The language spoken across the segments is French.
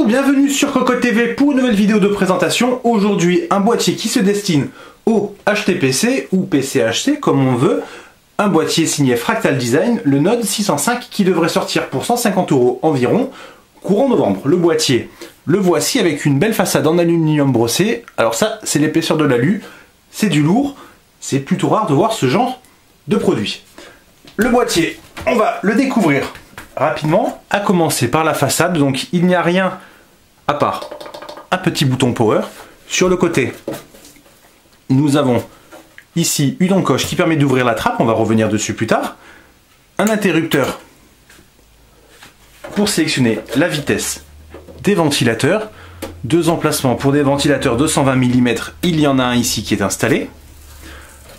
Bonjour, bienvenue sur Cocotte TV pour une nouvelle vidéo de présentation. Aujourd'hui, un boîtier qui se destine au HTPC ou PCHC comme on veut. Un boîtier signé Fractal Design, le Node 605 qui devrait sortir pour 150 € environ, courant novembre. Le boîtier, le voici avec une belle façade en aluminium brossé. Alors ça, c'est l'épaisseur de l'alu, c'est du lourd, c'est plutôt rare de voir ce genre de produit. Le boîtier, on va le découvrir rapidement, à commencer par la façade. Donc il n'y a rien à part un petit bouton power. Sur le côté, nous avons ici une encoche qui permet d'ouvrir la trappe, on va revenir dessus plus tard. Un interrupteur pour sélectionner la vitesse des ventilateurs. Deux emplacements pour des ventilateurs de 120 mm, il y en a un ici qui est installé.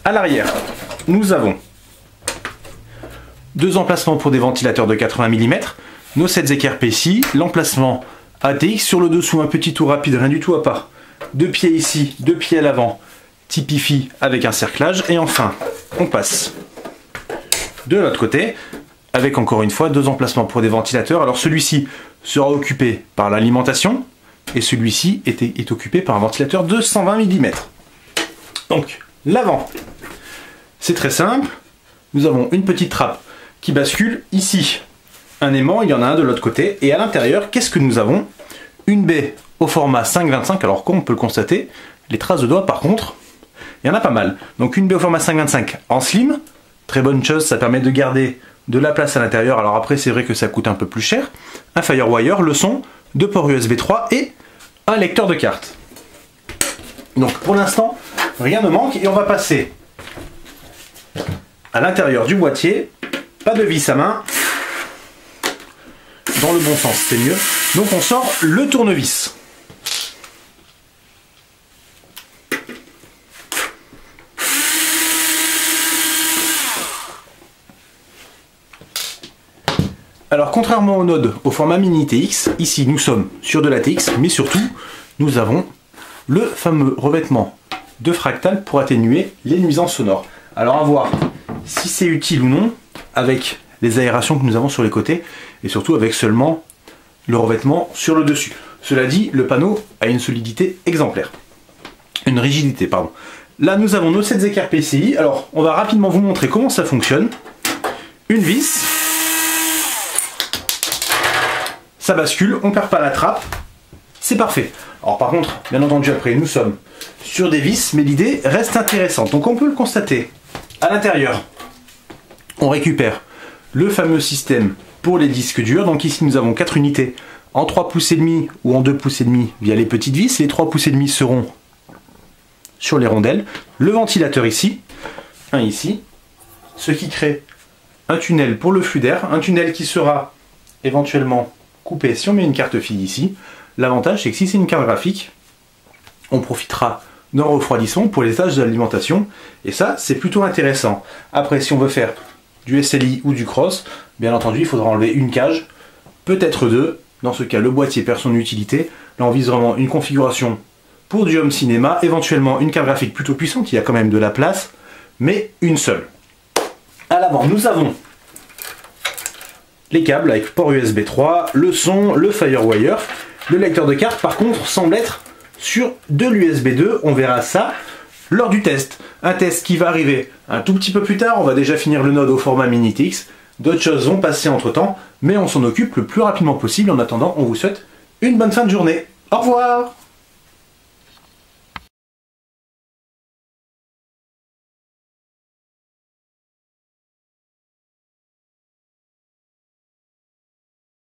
À l'arrière, nous avons deux emplacements pour des ventilateurs de 80 mm, nos 7 équerres PCI, l'emplacement ATX, sur le dessous un petit tour rapide, rien du tout à part. Deux pieds ici, deux pieds à l'avant, Tipeee avec un cerclage, et enfin on passe de l'autre côté, avec encore une fois deux emplacements pour des ventilateurs. Alors celui-ci sera occupé par l'alimentation, et celui-ci est occupé par un ventilateur de 120 mm. Donc l'avant, c'est très simple, nous avons une petite trappe qui bascule ici. Un aimant, il y en a un de l'autre côté. Et à l'intérieur, qu'est-ce que nous avons? Une baie au format 5,25. Alors comme on peut le constater, les traces de doigts par contre, il y en a pas mal. Donc une baie au format 5,25 en slim. Très bonne chose, ça permet de garder de la place à l'intérieur. Alors après, c'est vrai que ça coûte un peu plus cher. Un Firewire, le son, deux ports USB 3 et un lecteur de carte. Donc pour l'instant, rien ne manque. Et on va passer à l'intérieur du boîtier. Pas de vis à main. Dans le bon sens, c'est mieux. Donc on sort le tournevis. Alors contrairement au Node, au format mini TX, ici nous sommes sur de la TX, mais surtout nous avons le fameux revêtement de Fractal pour atténuer les nuisances sonores. Alors à voir si c'est utile ou non, avec les aérations que nous avons sur les côtés, et surtout avec seulement le revêtement sur le dessus. Cela dit, le panneau a une solidité exemplaire. Une rigidité, pardon. Là, nous avons nos 7 équerres PCI. Alors, on va rapidement vous montrer comment ça fonctionne. Une vis. Ça bascule, on ne perd pas la trappe. C'est parfait. Alors par contre, bien entendu, après, nous sommes sur des vis, mais l'idée reste intéressante. Donc on peut le constater. À l'intérieur, on récupère le fameux système pour les disques durs. Donc ici nous avons 4 unités en 3,5 pouces ou en 2,5 pouces via les petites vis. Les 3,5 pouces seront sur les rondelles. Le ventilateur ici, un ici, ce qui crée un tunnel pour le flux d'air, un tunnel qui sera éventuellement coupé si on met une carte fille ici. L'avantage c'est que si c'est une carte graphique, on profitera d'un refroidissement pour les tâches d'alimentation, et ça c'est plutôt intéressant. Après, si on veut faire du SLI ou du cross, bien entendu il faudra enlever une cage, peut-être deux. Dans ce cas, le boîtier perd son utilité. Là on vise vraiment une configuration pour du home cinéma, éventuellement une carte graphique plutôt puissante, il y a quand même de la place, mais une seule. À l'avant, nous avons les câbles avec port USB 3, le son, le Firewire. Le lecteur de carte par contre semble être sur de l'USB 2, on verra ça lors du test. Un test qui va arriver un tout petit peu plus tard, on va déjà finir le Node au format mini TX. D'autres choses vont passer entre temps, mais on s'en occupe le plus rapidement possible. En attendant, on vous souhaite une bonne fin de journée. Au revoir!